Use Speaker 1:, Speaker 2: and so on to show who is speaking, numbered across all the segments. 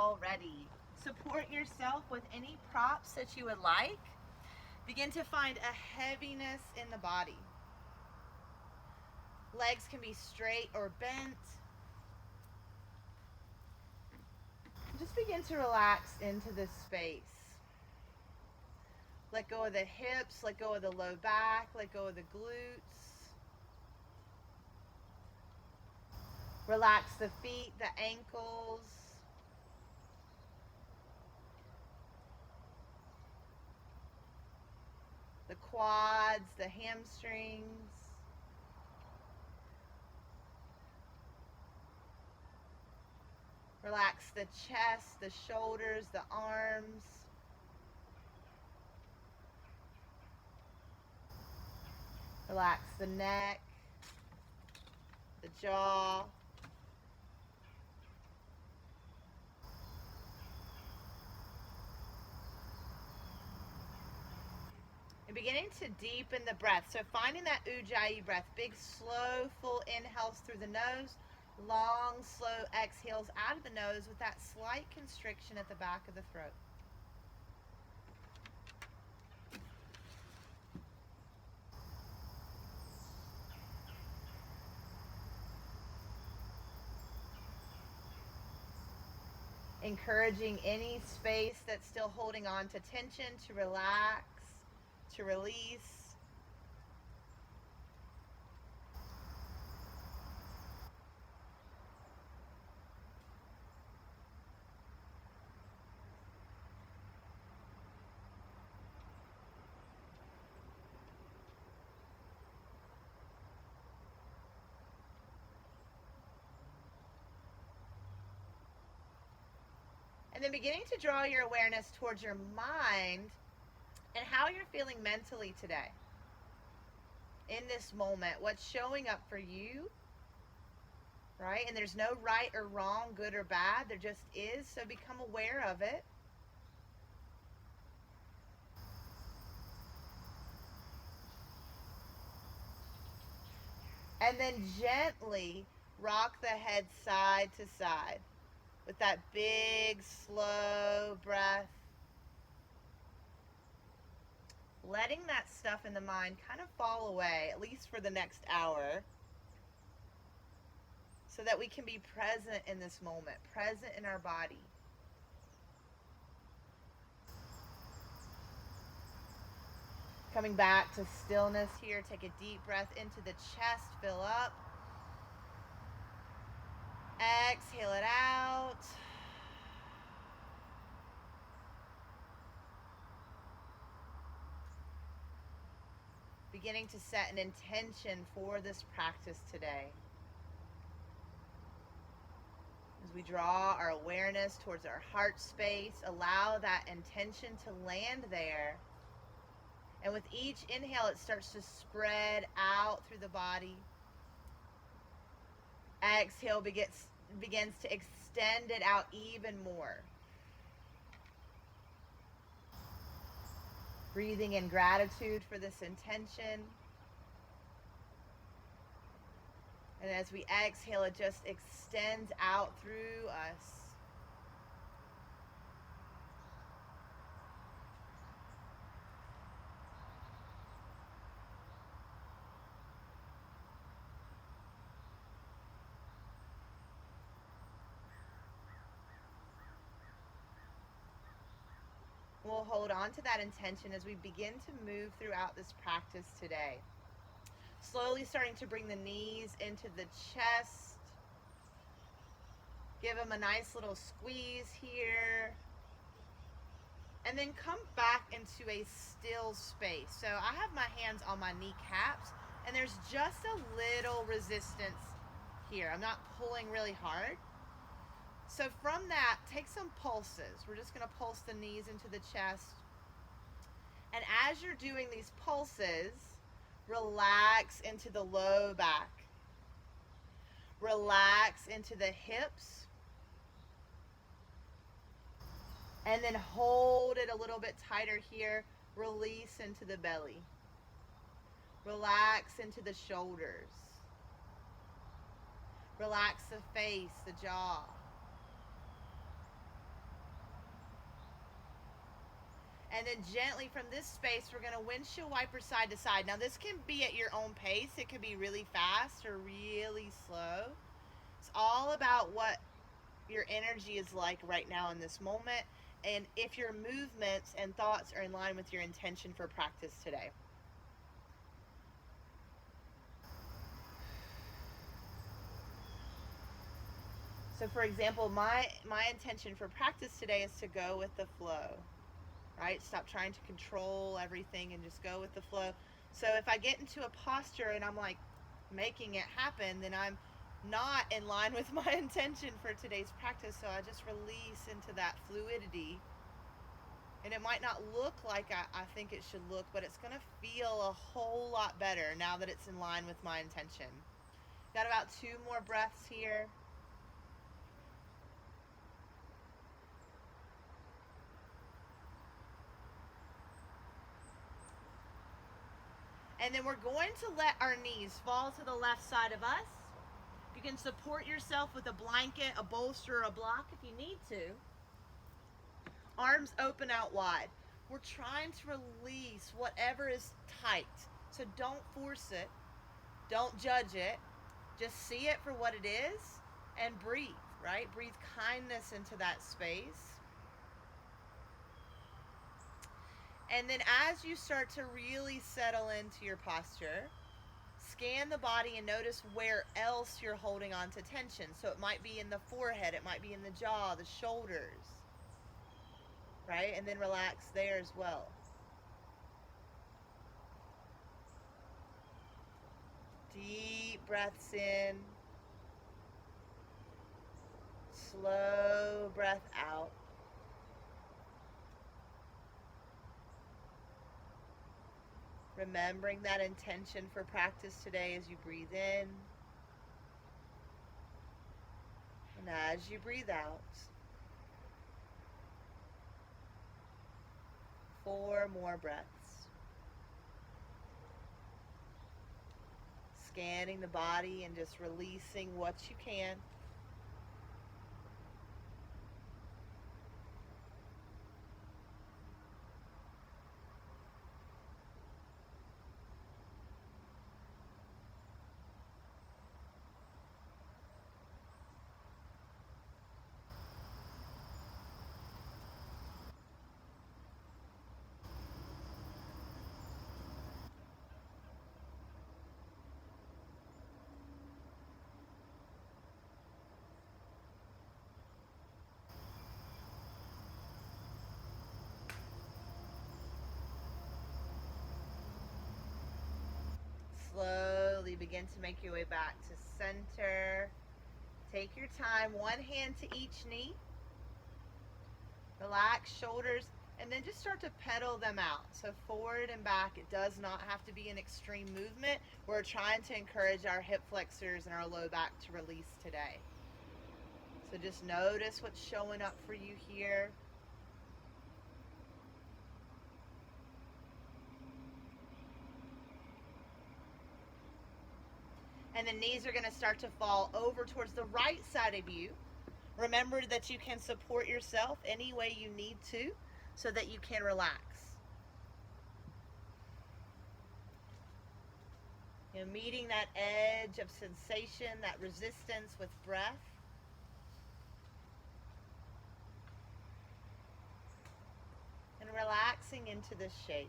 Speaker 1: already. Support yourself with any props that you would like. Begin to find a heaviness in the body. Legs can be straight or bent. Just begin to relax into this space. Let go of the hips, let go of the low back, let go of the glutes. Relax the feet, the ankles. The quads, the hamstrings. Relax the chest, the shoulders, the arms. Relax the neck, the jaw. And beginning to deepen the breath. So finding that ujjayi breath. Big, slow, full inhales through the nose. Long, slow exhales out of the nose with that slight constriction at the back of the throat. Encouraging any space that's still holding on to tension to relax, to release. And then beginning to draw your awareness towards your mind and how you're feeling mentally today. In this moment, what's showing up for you, right? And there's no right or wrong, good or bad. There just is. So become aware of it. And then gently rock the head side to side with that big, slow breath. Letting that stuff in the mind kind of fall away, at least for the next hour, so that we can be present in this moment, present in our body. Coming back to stillness here, take a deep breath into the chest, fill up. Exhale it out. Beginning to set an intention for this practice today. As we draw our awareness towards our heart space, allow that intention to land there. And with each inhale, it starts to spread out through the body. Exhale begins to extend it out even more. Breathing in gratitude for this intention. And as we exhale, it just extends out through us. We'll hold on to that intention as we begin to move throughout this practice today. Slowly starting to bring the knees into the chest. Give them a nice little squeeze here. And then come back into a still space. So I have my hands on my kneecaps and there's just a little resistance here. I'm not pulling really hard. So from that, take some pulses. We're just going to pulse the knees into the chest. And as you're doing these pulses, relax into the low back. Relax into the hips. And then hold it a little bit tighter here. Release into the belly. Relax into the shoulders. Relax the face, the jaw. And then gently from this space, we're going to windshield wiper side to side. Now this can be at your own pace. It could be really fast or really slow. It's all about what your energy is like right now in this moment, and if your movements and thoughts are in line with your intention for practice today. So for example, my intention for practice today is to go with the flow, right? Stop trying to control everything and just go with the flow. So if I get into a posture and I'm like making it happen, then I'm not in line with my intention for today's practice. So I just release into that fluidity. And it might not look like I think it should look, but it's going to feel a whole lot better now that it's in line with my intention. Got about 2 more breaths here. And then we're going to let our knees fall to the left side of us. You can support yourself with a blanket, a bolster, or a block if you need to. Arms open out wide. We're trying to release whatever is tight. So don't force it. Don't judge it. Just see it for what it is and breathe, right? Breathe kindness into that space. And then as you start to really settle into your posture, scan the body and notice where else you're holding on to tension. So it might be in the forehead, it might be in the jaw, the shoulders, right? And then relax there as well. Deep breaths in, slow breath out. Remembering that intention for practice today as you breathe in and as you breathe out. 4 more breaths. Scanning the body and just releasing what you can. Slowly begin to make your way back to center. Take your time, one hand to each knee. Relax shoulders, and then just start to pedal them out. So forward and back. It does not have to be an extreme movement. We're trying to encourage our hip flexors and our low back to release today. So just notice what's showing up for you here. And the knees are going to start to fall over towards the right side of you. Remember that you can support yourself any way you need to so that you can relax. You know, meeting that edge of sensation, that resistance with breath. And relaxing into this shape.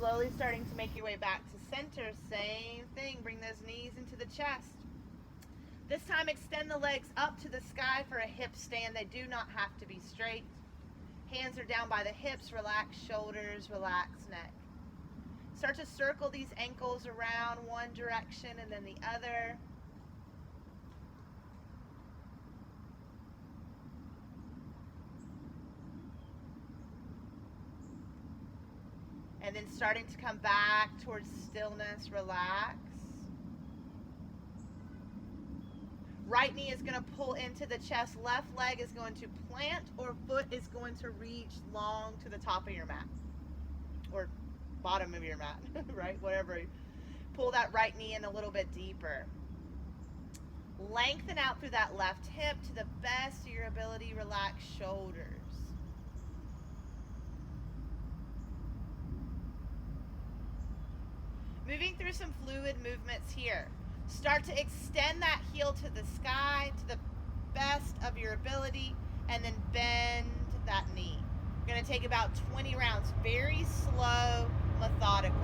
Speaker 1: Slowly starting to make your way back to center. Same thing. Bring those knees into the chest. This time extend the legs up to the sky for a hip stand. They do not have to be straight. Hands are down by the hips. Relax shoulders, relax neck. Start to circle these ankles around one direction and then the other. And then starting to come back towards stillness, relax. Right knee is going to pull into the chest. Left leg is going to plant, or foot is going to reach long to the top of your mat. Or bottom of your mat, right? Whatever. Pull that right knee in a little bit deeper. Lengthen out through that left hip to the best of your ability. Relax shoulders. Moving through some fluid movements here. Start to extend that heel to the sky to the best of your ability, and then bend that knee. You're going to take about 20 rounds, very slow, methodical.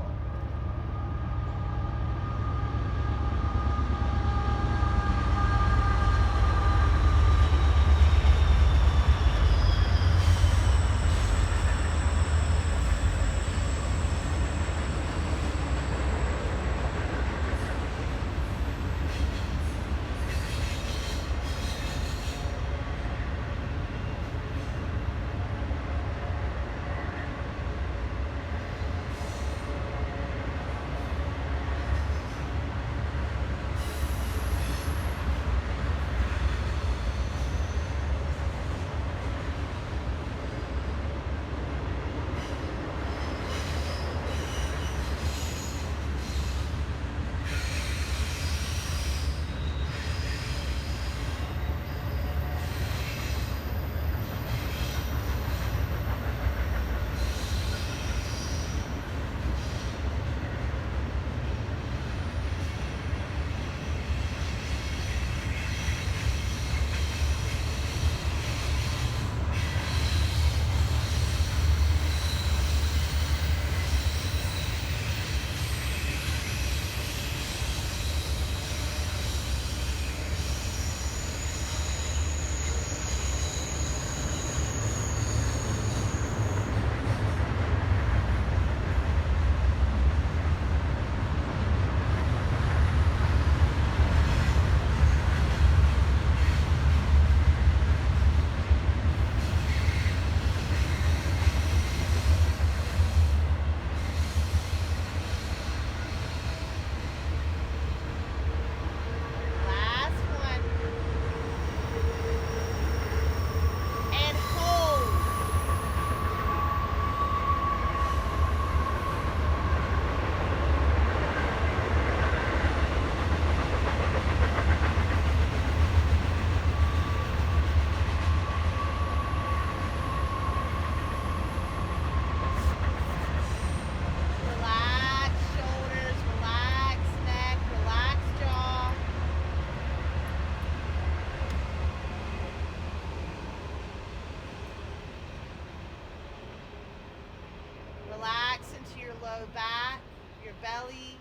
Speaker 1: Relax into your low back, your belly.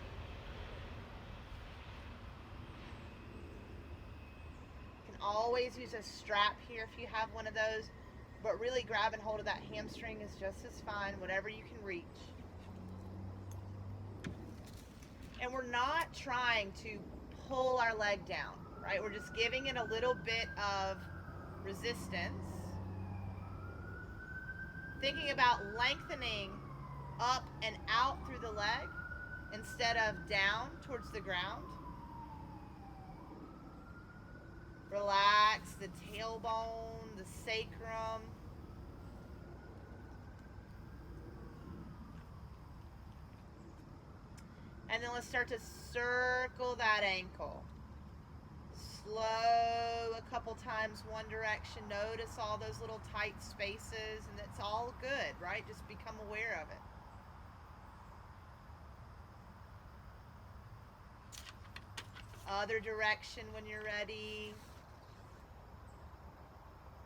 Speaker 1: You can always use a strap here if you have one of those, but really grabbing hold of that hamstring is just as fine, whatever you can reach. And we're not trying to pull our leg down, right? We're just giving it a little bit of resistance. Thinking about lengthening up and out through the leg instead of down towards the ground. Relax the tailbone, the sacrum. And then let's start to circle that ankle. Slow a couple times one direction. Notice all those little tight spaces, and it's all good, right? Just become aware of it. Other direction when you're ready.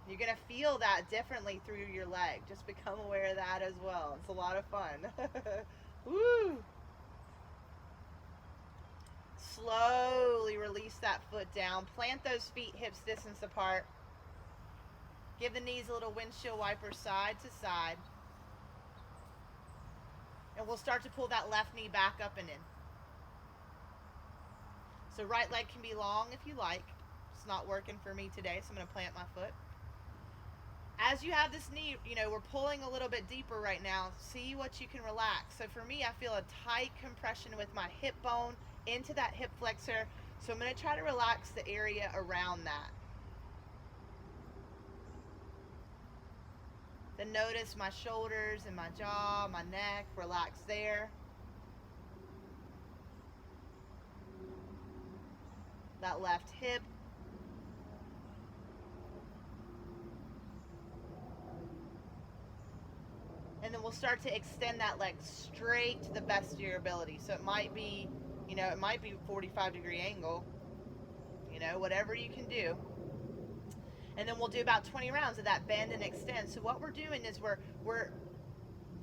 Speaker 1: You're going to feel that differently through your leg. Just become aware of that as well. It's a lot of fun. Woo! Slowly release that foot down. Plant those feet hips distance apart. Give the knees a little windshield wiper side to side. And we'll start to pull that left knee back up and in. So right leg can be long if you like. It's not working for me today, so I'm going to plant my foot. As you have this knee, we're pulling a little bit deeper right now. See what you can relax. So for me, I feel a tight compression with my hip bone into that hip flexor. So I'm going to try to relax the area around that. Then notice my shoulders and my jaw, my neck, relax there. That left hip. And then we'll start to extend that leg straight to the best of your ability. So it might be, it might be a 45-degree angle, whatever you can do. And then we'll do about 20 rounds of that bend and extend. So what we're doing is we're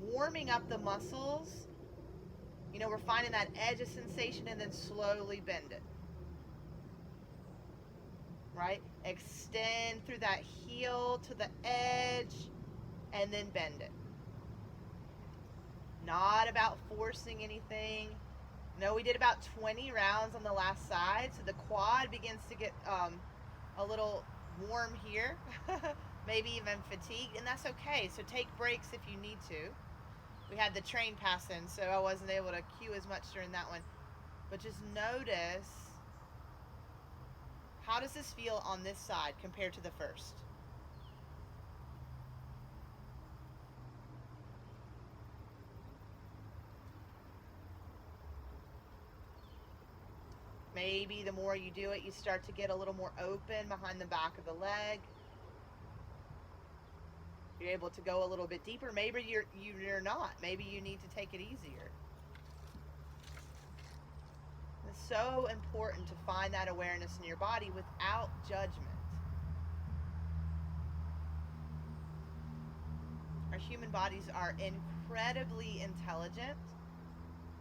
Speaker 1: warming up the muscles. We're finding that edge of sensation and then slowly bend it. Right? Extend through that heel to the edge and then bend it. Not about forcing anything. No, we did about 20 rounds on the last side, so the quad begins to get a little warm here, maybe even fatigued, and that's okay. So take breaks if you need to. We had the train pass in, so I wasn't able to cue as much during that one. But just notice, how does this feel on this side compared to the first? Maybe the more you do it, you start to get a little more open behind the back of the leg. You're able to go a little bit deeper. Maybe you're not. Maybe you need to take it easier. It's so important to find that awareness in your body without judgment. Our human bodies are incredibly intelligent.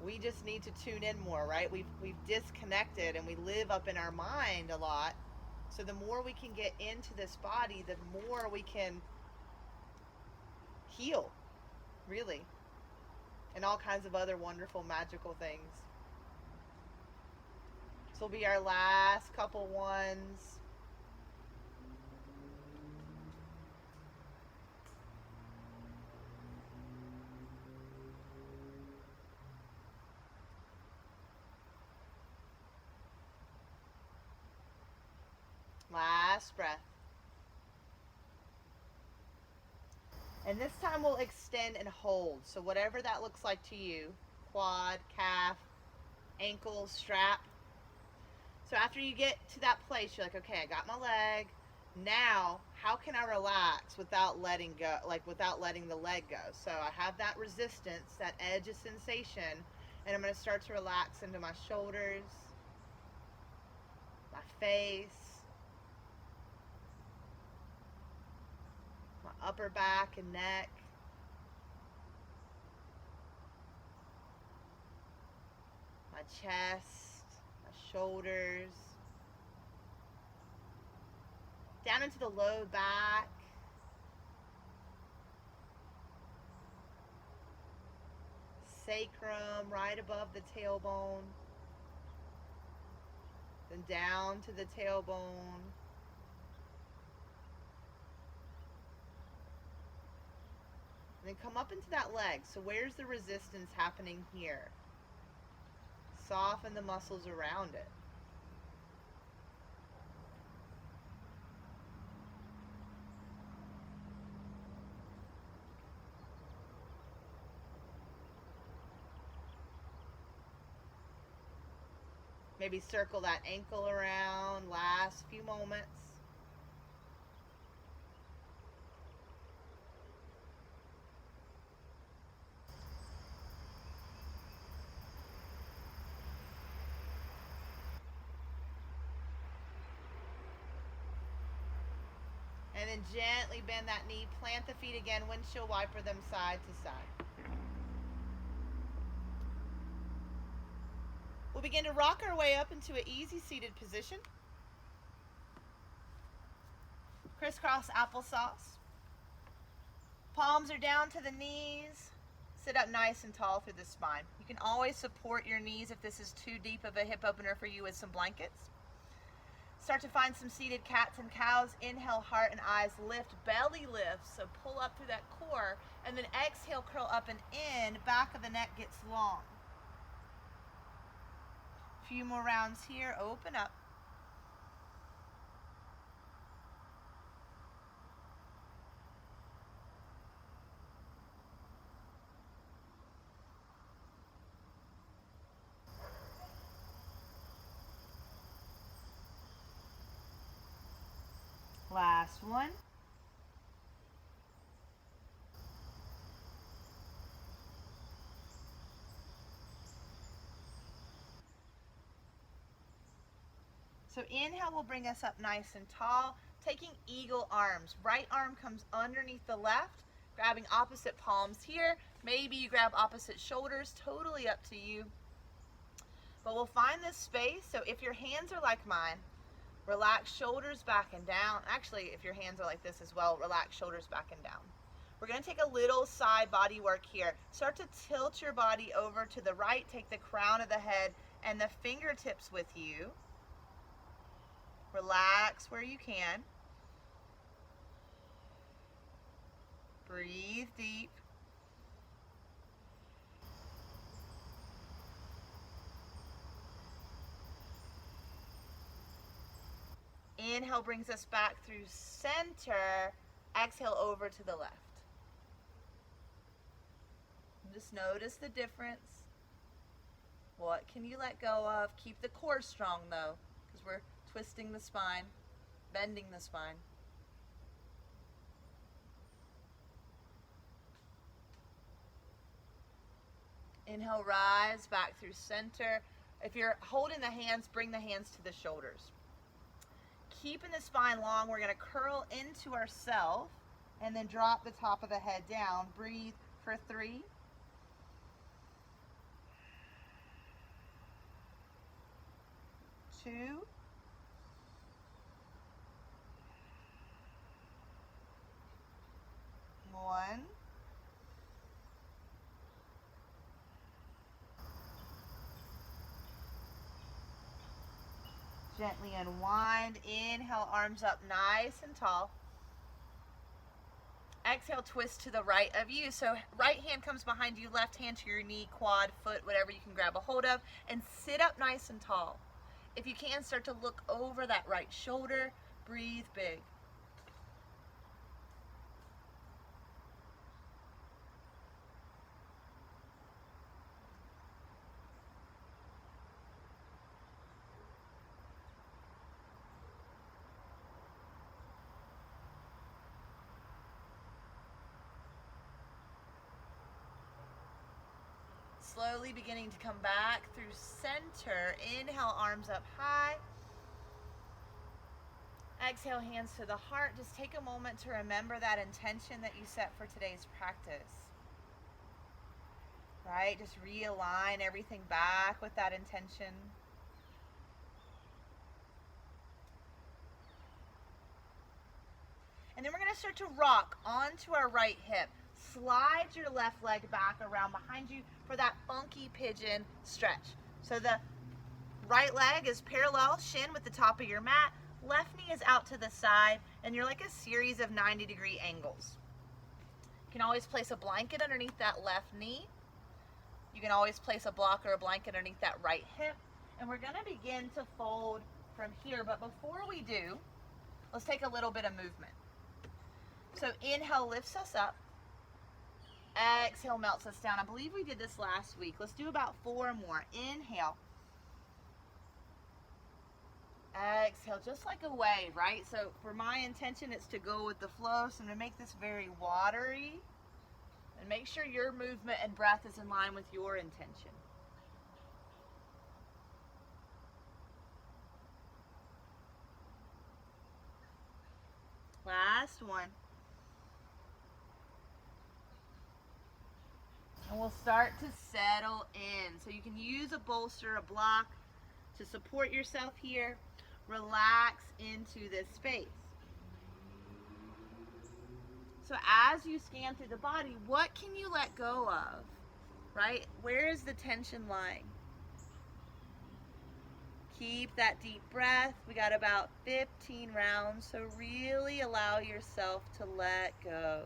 Speaker 1: We just need to tune in more, right? We've disconnected and we live up in our mind a lot. So the more we can get into this body, the more we can heal, really, and all kinds of other wonderful, magical things. This will be our last couple ones. Last breath. And this time we'll extend and hold. So whatever that looks like to you, quad, calf, ankle, strap. So after you get to that place, you're like, okay, I got my leg. Now, how can I relax without letting go, without letting the leg go? So I have that resistance, that edge of sensation, and I'm going to start to relax into my shoulders, my face, my upper back and neck, my chest, my shoulders, down into the low back, sacrum right above the tailbone, then down to the tailbone, and then come up into that leg. So where's the resistance happening here? Soften the muscles around it. Maybe circle that ankle around, last few moments. And then gently bend that knee, plant the feet again, windshield wiper them side to side. begin to rock our way up into an easy seated position. Crisscross applesauce. Palms are down to the knees. Sit up nice and tall through the spine. You can always support your knees if this is too deep of a hip opener for you with some blankets. Start to find some seated cats and cows. Inhale, heart and eyes lift, belly lifts. So pull up through that core, and then exhale, curl up and in. Back of the neck gets long. A few more rounds here. Open up. Last one. So inhale will bring us up nice and tall, taking eagle arms. Right arm comes underneath the left, grabbing opposite palms here. Maybe you grab opposite shoulders, totally up to you. But we'll find this space. So if your hands are like mine, relax shoulders back and down. Actually, if your hands are like this as well, relax shoulders back and down. We're going to take a little side body work here. Start to tilt your body over to the right. Take the crown of the head and the fingertips with you. Relax where you can. Breathe deep. Inhale brings us back through center. Exhale over to the left. Just notice the difference. What can you let go of? Keep the core strong though, because we're twisting the spine, bending the spine. Inhale, rise back through center. If you're holding the hands, bring the hands to the shoulders. Keeping the spine long, we're going to curl into ourselves and then drop the top of the head down. Breathe for 3. 2. 1. Gently unwind. Inhale, arms up nice and tall. Exhale, twist to the right of you. So right hand comes behind you, left hand to your knee, quad, foot, whatever you can grab a hold of, and sit up nice and tall. If you can, start to look over that right shoulder. Breathe big. Slowly beginning to come back through center. Inhale, arms up high. Exhale, hands to the heart. Just take a moment to remember that intention that you set for today's practice. Right? Just realign everything back with that intention. And then we're going to start to rock onto our right hip. Slide your left leg back around behind you for that funky pigeon stretch. So the right leg is parallel, shin with the top of your mat. Left knee is out to the side, and you're like a series of 90-degree angles. You can always place a blanket underneath that left knee. You can always place a block or a blanket underneath that right hip. And we're going to begin to fold from here. But before we do, let's take a little bit of movement. So inhale lifts us up. Exhale melts us down. I believe we did this last week. Let's do about 4 more. Inhale. Exhale, just like a wave, right? So for my intention, it's to go with the flow. So I'm going to make this very watery. And make sure your movement and breath is in line with your intention. Last one. And we'll start to settle in. So you can use a bolster, a block to support yourself here. Relax into this space. So as you scan through the body, what can you let go of? Right? Where is the tension lying? Keep that deep breath. We got about 15 rounds, so really allow yourself to let go.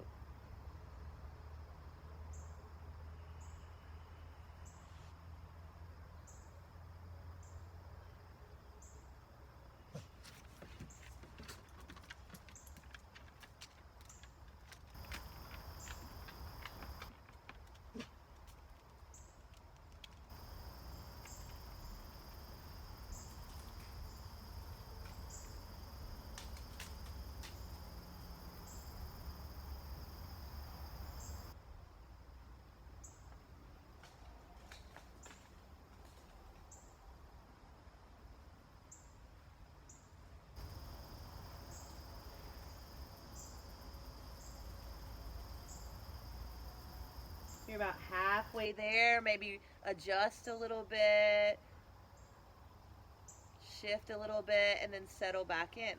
Speaker 1: You're about halfway there. Maybe adjust a little bit, shift a little bit, and then settle back in.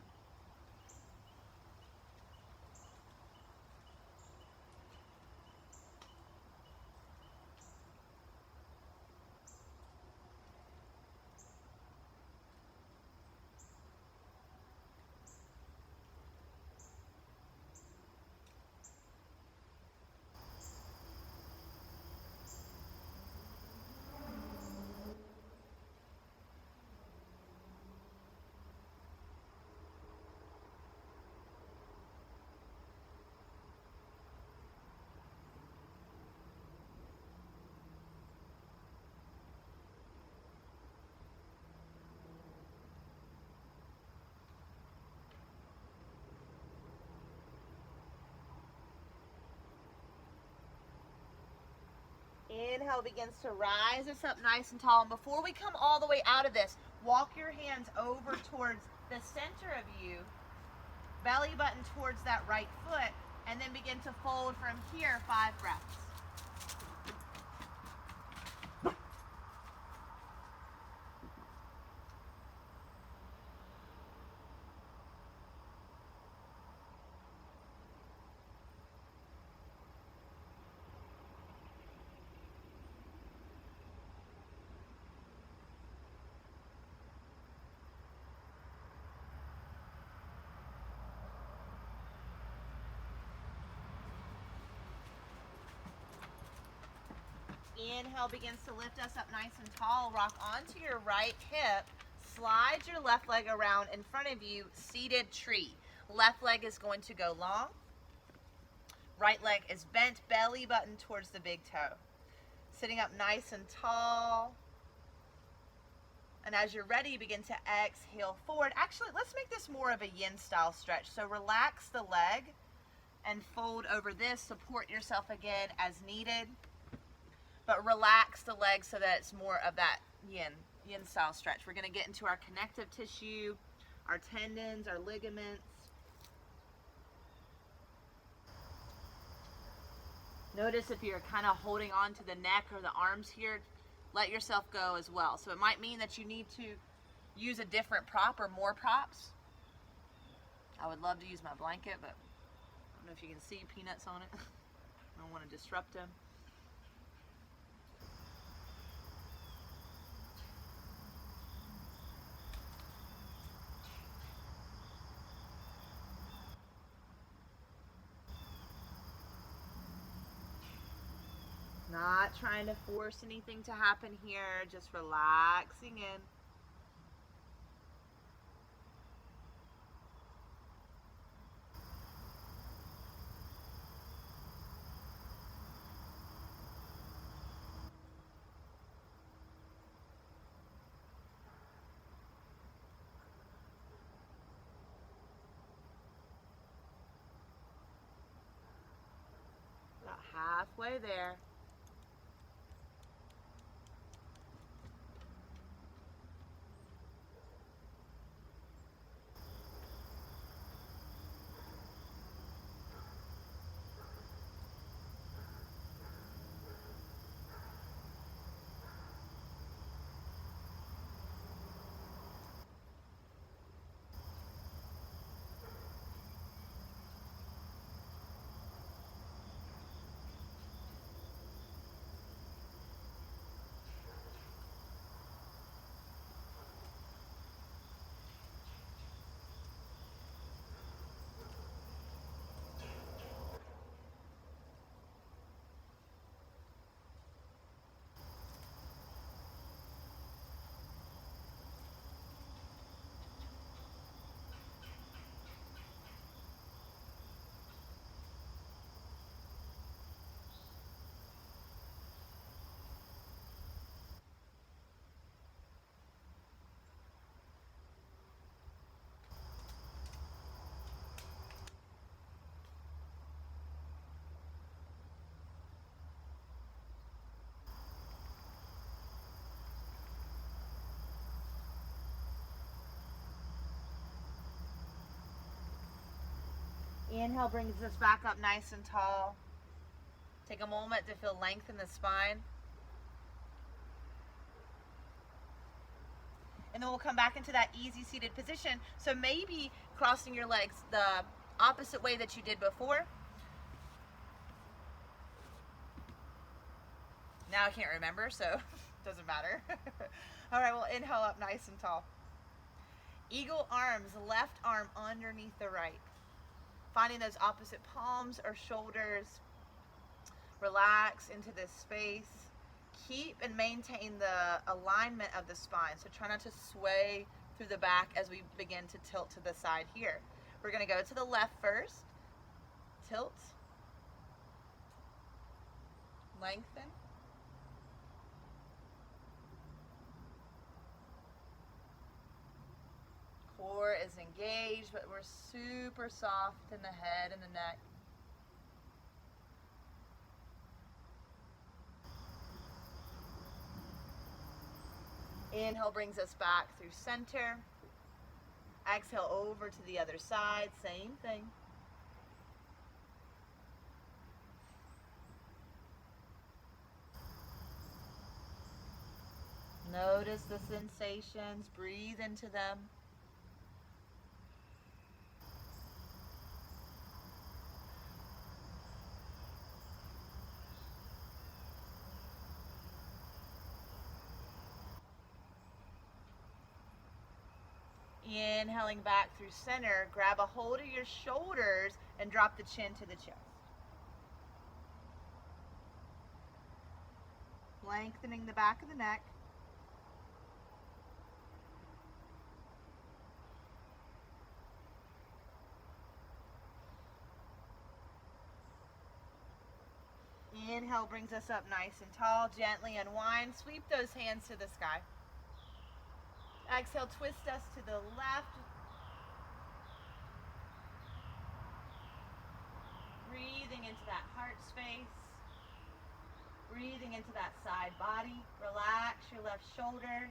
Speaker 1: Inhale begins to rise us up nice and tall. And before we come all the way out of this, walk your hands over towards the center of you, belly button towards that right foot, and then begin to fold from here 5 breaths. Inhale begins to lift us up nice and tall. Rock onto your right hip. Slide your left leg around in front of you, seated tree. Left leg is going to go long. Right leg is bent, belly button towards the big toe. Sitting up nice and tall. And as you're ready, begin to exhale forward. Actually, let's make this more of a yin style stretch. So relax the leg and fold over this. Support yourself again as needed. But relax the leg so that it's more of that yin style stretch. We're going to get into our connective tissue, our tendons, our ligaments. Notice if you're kind of holding on to the neck or the arms here, let yourself go as well. So it might mean that you need to use a different prop or more props. I would love to use my blanket, but I don't know if you can see Peanuts on it. I don't want to disrupt him. Not trying to force anything to happen here, just relaxing in. About halfway there. Inhale brings us back up nice and tall. Take a moment to feel length in the spine. And then we'll come back into that easy seated position. So maybe crossing your legs the opposite way that you did before. Now I can't remember, so it doesn't matter. All right, we'll inhale up nice and tall. Eagle arms, left arm underneath the right. Finding those opposite palms or shoulders. Relax into this space. Keep and maintain the alignment of the spine. So try not to sway through the back as we begin to tilt to the side here. We're going to go to the left first. Tilt. Lengthen. Core is engaged, but we're super soft in the head and the neck. Inhale brings us back through center. Exhale over to the other side, same thing. Notice the sensations, breathe into them. Inhaling back through center, grab a hold of your shoulders and drop the chin to the chest. Lengthening the back of the neck. Inhale brings us up nice and tall. Gently unwind. Sweep those hands to the sky. Exhale, twist us to the left. Breathing into that heart space. Breathing into that side body. Relax your left shoulder.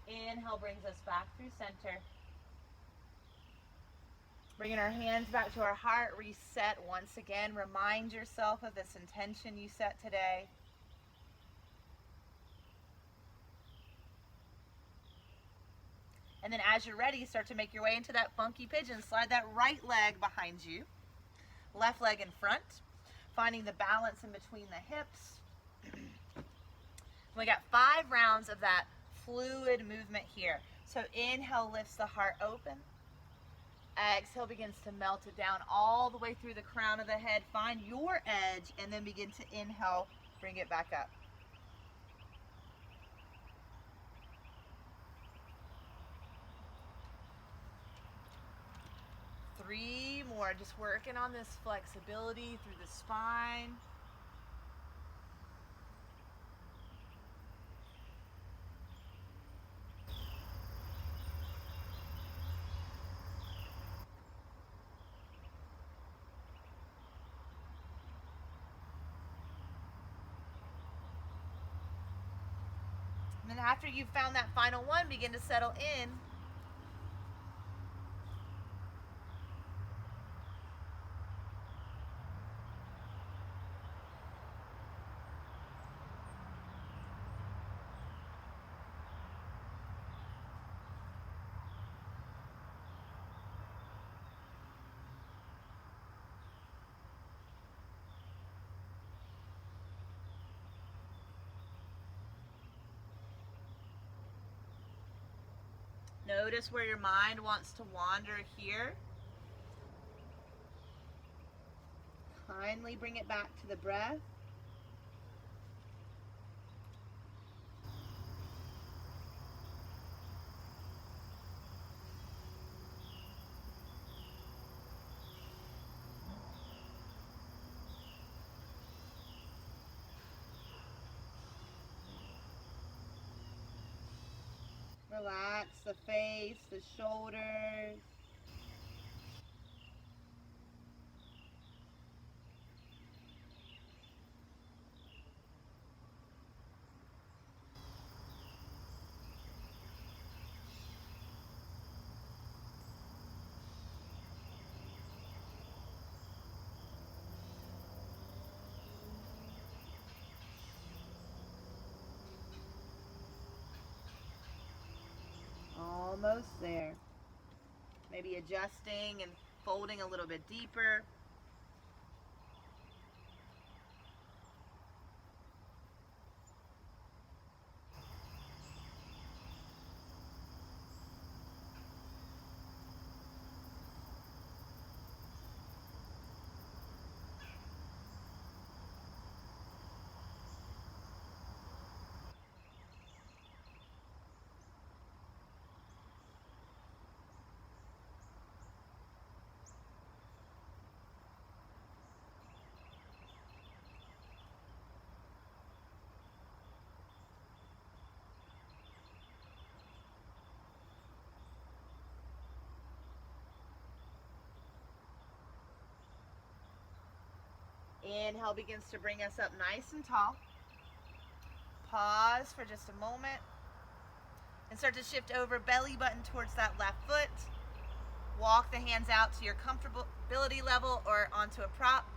Speaker 1: Inhale brings us back through center. Bringing our hands back to our heart, reset once again. Remind yourself of this intention you set today. And then as you're ready, start to make your way into that funky pigeon. Slide that right leg behind you. Left leg in front. Finding the balance in between the hips. We got 5 rounds of that fluid movement here. So inhale lifts the heart open. Exhale begins to melt it down all the way through the crown of the head. Find your edge and then begin to inhale, bring it back up. Three more, just working on this flexibility through the spine. And then after you've found that final one, begin to settle in. Notice where your mind wants to wander here. Kindly bring it back to the breath. Relax the face, the shoulders. almost there. Maybe adjusting and folding a little bit deeper. Inhale begins to bring us up nice and tall. Pause for just a moment and start to shift over, belly button towards that left foot. Walk the hands out to your comfortability level or onto a prop.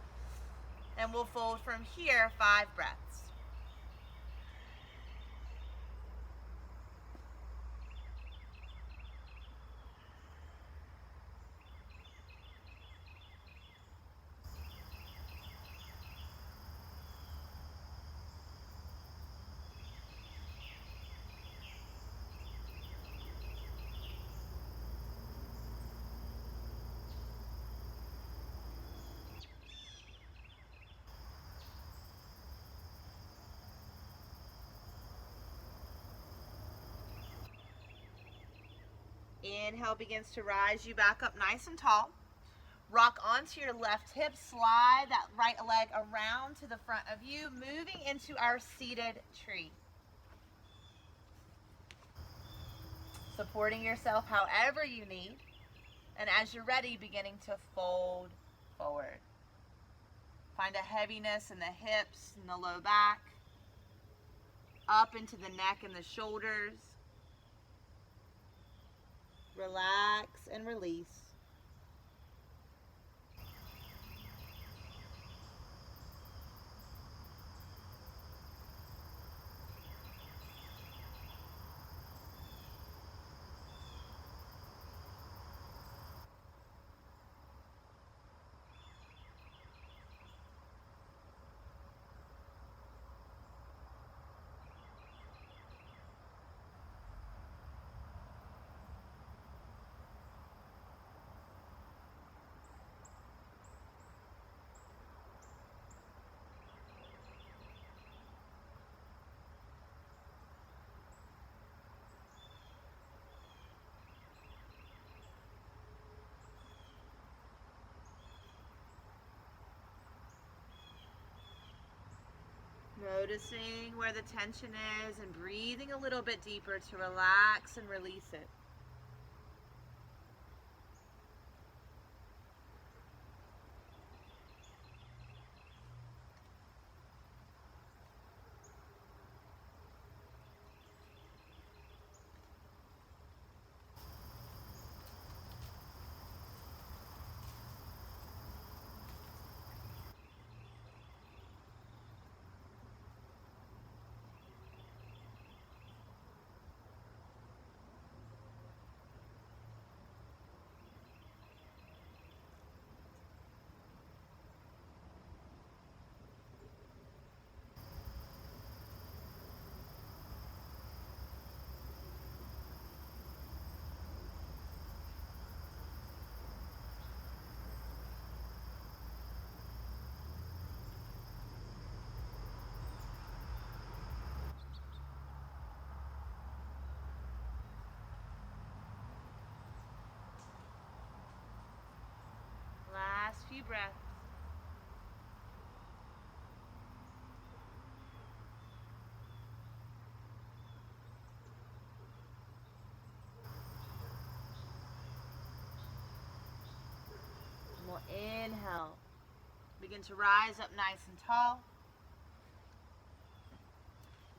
Speaker 1: And we'll fold from here 5 breaths. Inhale begins to rise you back up nice and tall. Rock onto your left hip, slide that right leg around to the front of you, moving into our seated tree. Supporting yourself however you need, and as you're ready, beginning to fold forward. Find a heaviness in the hips and the low back, up into the neck and the shoulders. Relax and release. Noticing where the tension is and breathing a little bit deeper to relax and release it. Last few breaths. And we'll inhale. Begin to rise up nice and tall.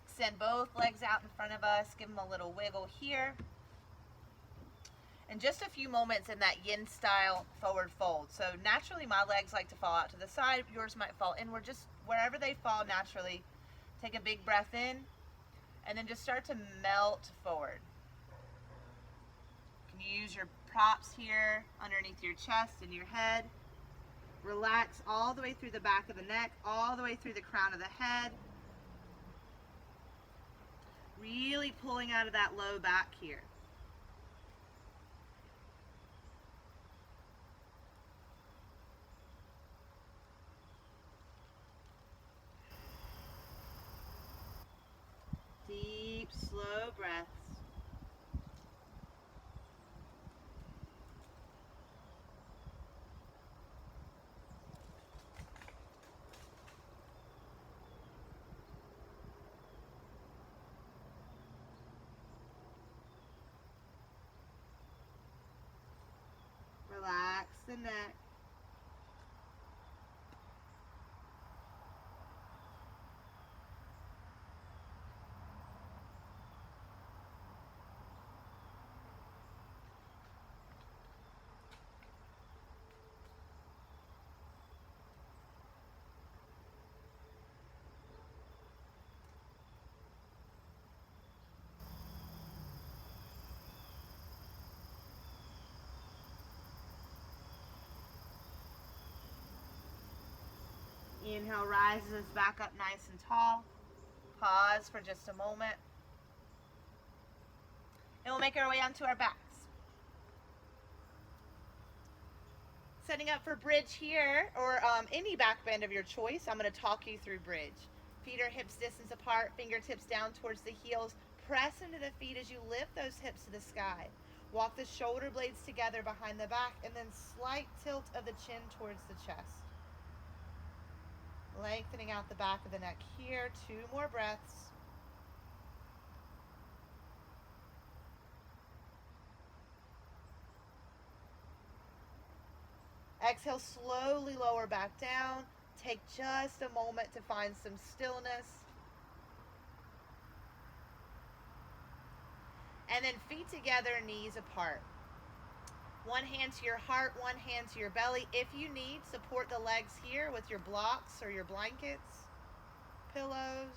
Speaker 1: Extend both legs out in front of us. Give them a little wiggle here. And just a few moments in that yin style forward fold. So naturally my legs like to fall out to the side. Yours might fall inward. Just wherever they fall naturally. Take a big breath in. And then just start to melt forward. can use your props here underneath your chest and your head. Relax all the way through the back of the neck, all the way through the crown of the head. Really pulling out of that low back here. Deep, slow breaths. Relax the neck. Inhale rises us back up nice and tall. Pause for just a moment. And we'll make our way onto our backs. Setting up for bridge here, or any back bend of your choice. I'm going to talk you through bridge. Feet are hips distance apart, fingertips down towards the heels. Press into the feet as you lift those hips to the sky. Walk the shoulder blades together behind the back, and then slight tilt of the chin towards the chest. Lengthening out the back of the neck here. 2 more breaths. Exhale, slowly lower back down. Take just a moment to find some stillness. And then feet together, knees apart. One hand to your heart, one hand to your belly. If you need, support the legs here with your blocks or your blankets, pillows.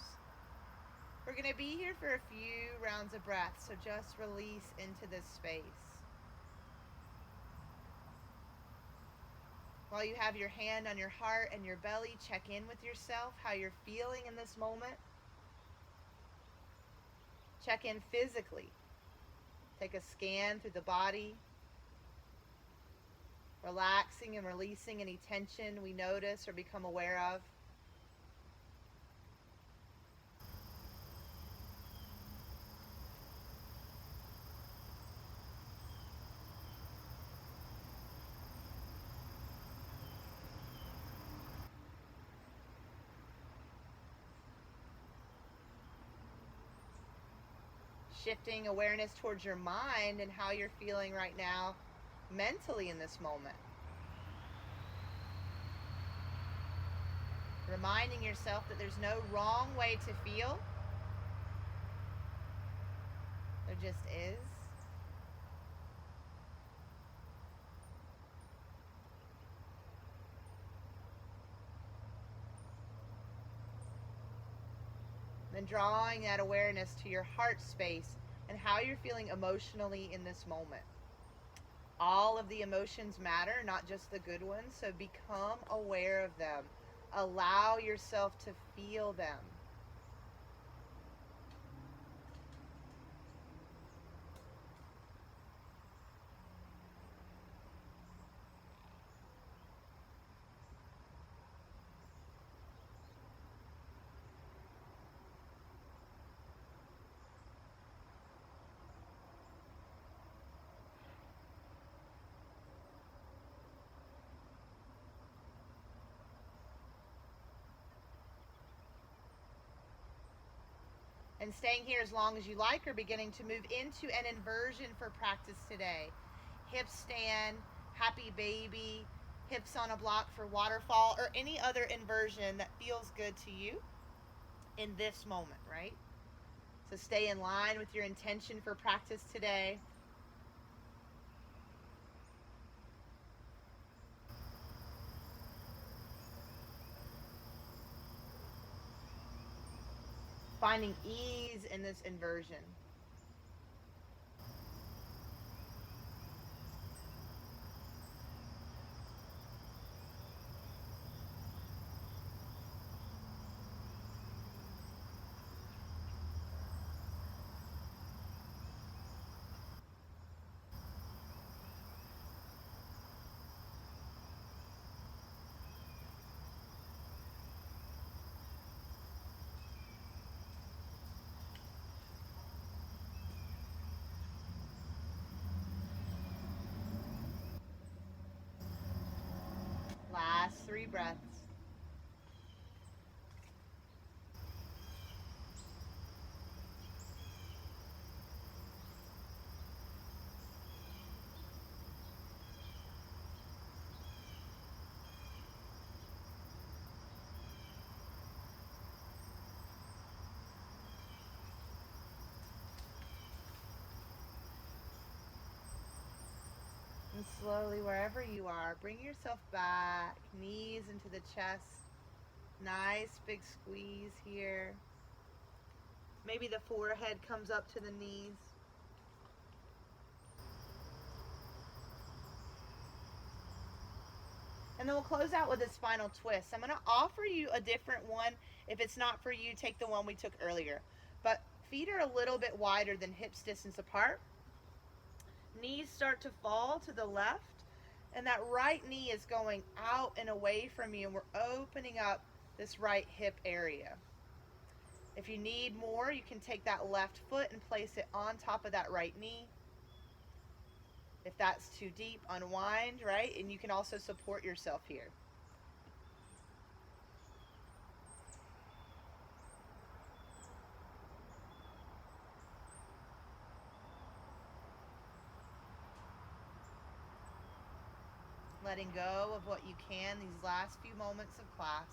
Speaker 1: We're going to be here for a few rounds of breath, so just release into this space. While you have your hand on your heart and your belly, check in with yourself, how you're feeling in this moment. Check in physically. Take a scan through the body. Relaxing and releasing any tension we notice or become aware of. Shifting awareness towards your mind and how you're feeling right now mentally in this moment. Reminding yourself that there's no wrong way to feel. There just is. Then drawing that awareness to your heart space and how you're feeling emotionally in this moment. All of the emotions matter, not just the good ones, so become aware of them. Allow yourself to feel them. And staying here as long as you like, or beginning to move into an inversion for practice today. Hip stand, happy baby, hips on a block for waterfall, or any other inversion that feels good to you in this moment, right? So stay in line with your intention for practice today. Finding ease in this inversion. last 3 breaths. And slowly, wherever you are, bring yourself back, knees into the chest. Nice big squeeze here. Maybe the forehead comes up to the knees. And then we'll close out with a spinal twist. I'm going to offer you a different one. If it's not for you, take the one we took earlier. But feet are a little bit wider than hips distance apart. Knees start to fall to the left. And that right knee is going out and away from you. And we're opening up this right hip area. If you need more, you can take that left foot and place it on top of that right knee. If that's too deep, unwind, right? And you can also support yourself here. Letting go of what you can these last few moments of class.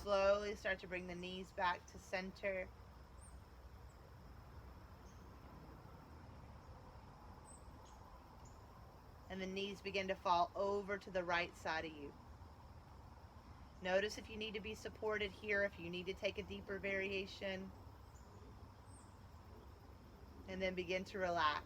Speaker 1: Slowly start to bring the knees back to center. And the knees begin to fall over to the right side of you. Notice if you need to be supported here, if you need to take a deeper variation. And then begin to relax.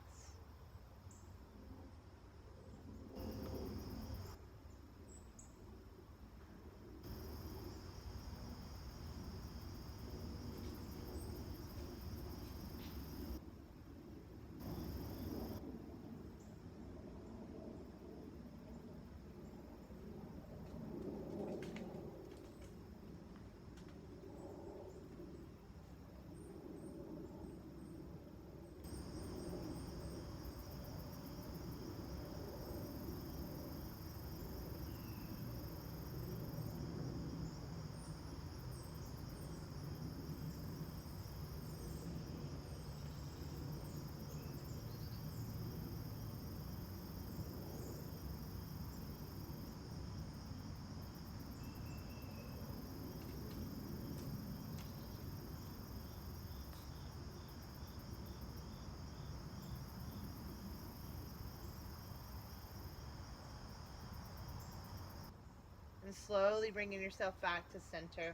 Speaker 1: And slowly bringing yourself back to center.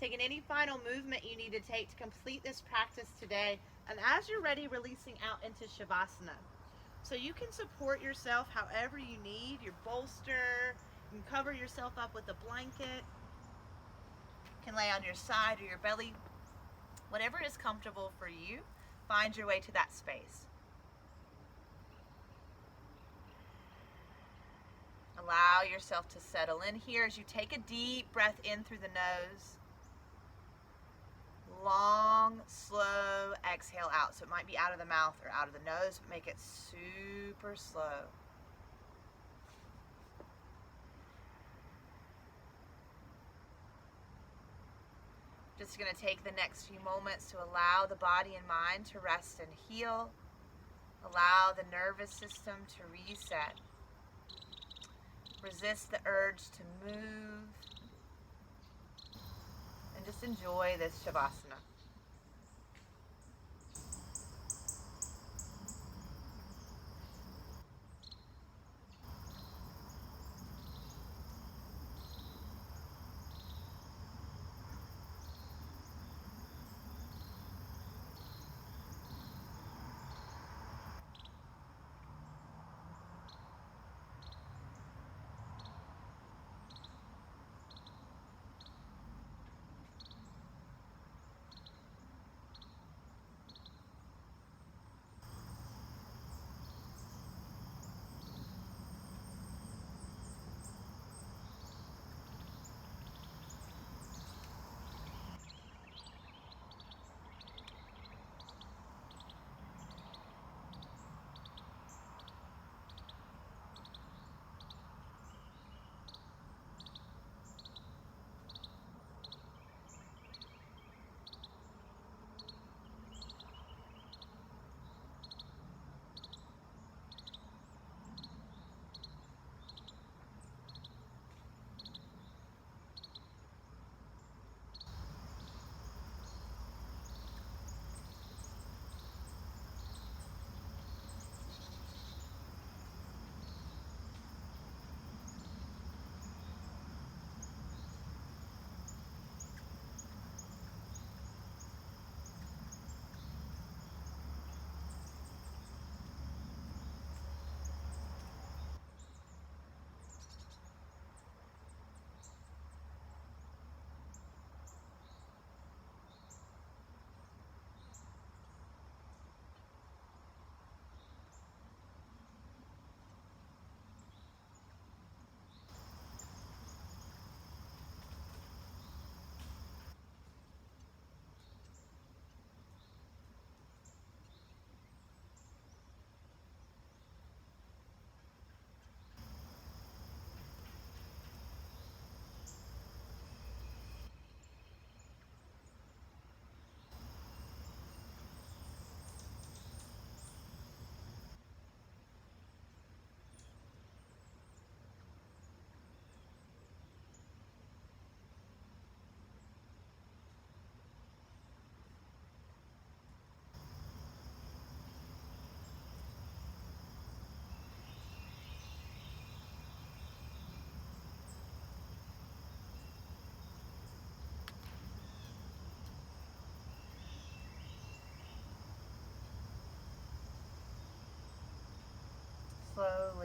Speaker 1: Taking any final movement you need to take to complete this practice today. And as you're ready, releasing out into Shavasana. So you can support yourself however you need. Your bolster, you can cover yourself up with a blanket. You can lay on your side or your belly. Whatever is comfortable for you, find your way to that space. Allow yourself to settle in here as you take a deep breath in through the nose. Long, slow exhale out. So it might be out of the mouth or out of the nose, but make it super slow. Just going to take the next few moments to allow the body and mind to rest and heal. Allow the nervous system to reset. Resist the urge to move. And just enjoy this Shavasana.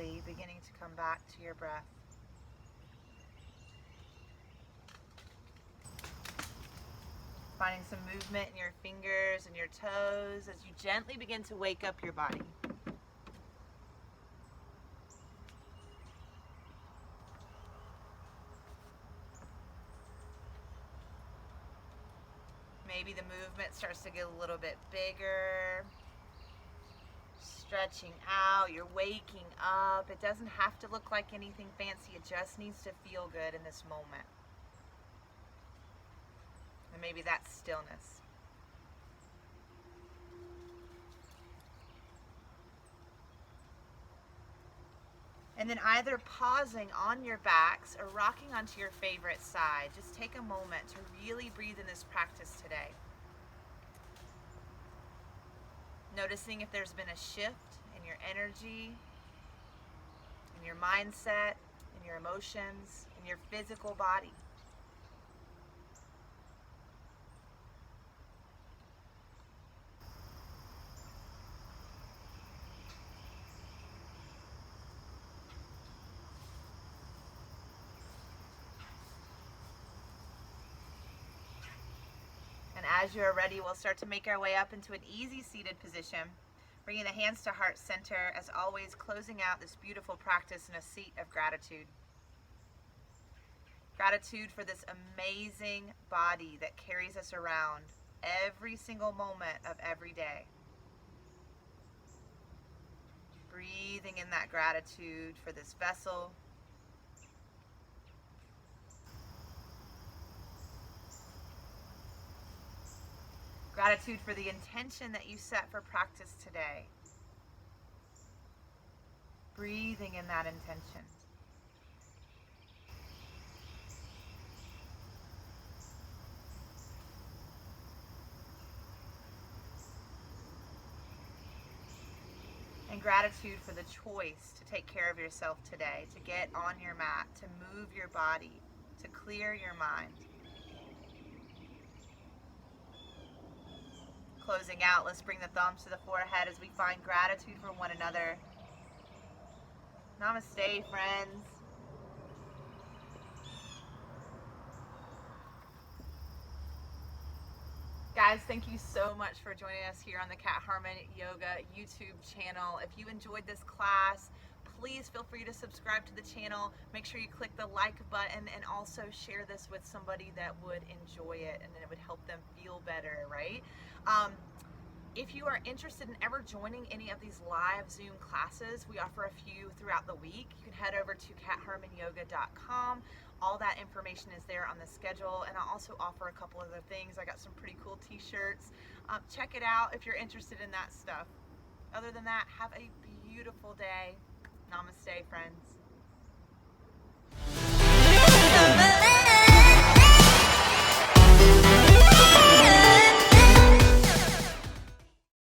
Speaker 1: slowly beginning to come back to your breath. Finding some movement in your fingers and your toes as you gently begin to wake up your body. Maybe the movement starts to get a little bit bigger. Stretching out, you're waking up. It doesn't have to look like anything fancy, it just needs to feel good in this moment. And maybe that's stillness. And then either pausing on your backs or rocking onto your favorite side. Just take a moment to really breathe in this practice today. Noticing if there's been a shift in your energy, in your mindset, in your emotions, in your physical body. And as you are ready, we'll start to make our way up into an easy seated position, bringing the hands to heart center, as always closing out this beautiful practice in a seat of gratitude. Gratitude for this amazing body that carries us around every single moment of every day. Breathing in that gratitude for this vessel. Gratitude for the intention that you set for practice today. Breathing in that intention. And gratitude for the choice to take care of yourself today, to get on your mat, to move your body, to clear your mind. Closing out, let's bring the thumbs to the forehead as we find gratitude for one another. Namaste, friends. Guys, thank you so much for joining us here on the Cat Harmon Yoga YouTube channel. If you enjoyed this class, please feel free to subscribe to the channel. Make sure you click the like button and also share this with somebody that would enjoy it and it would help them feel better, right? If you are interested in ever joining any of these live Zoom classes, we offer a few throughout the week. You can head over to catharmonyoga.com. All that information is there on the schedule, and I also offer a couple other things. I got some pretty cool t-shirts. Check it out if you're interested in that stuff. Other than that, have a beautiful day. Namaste, friends.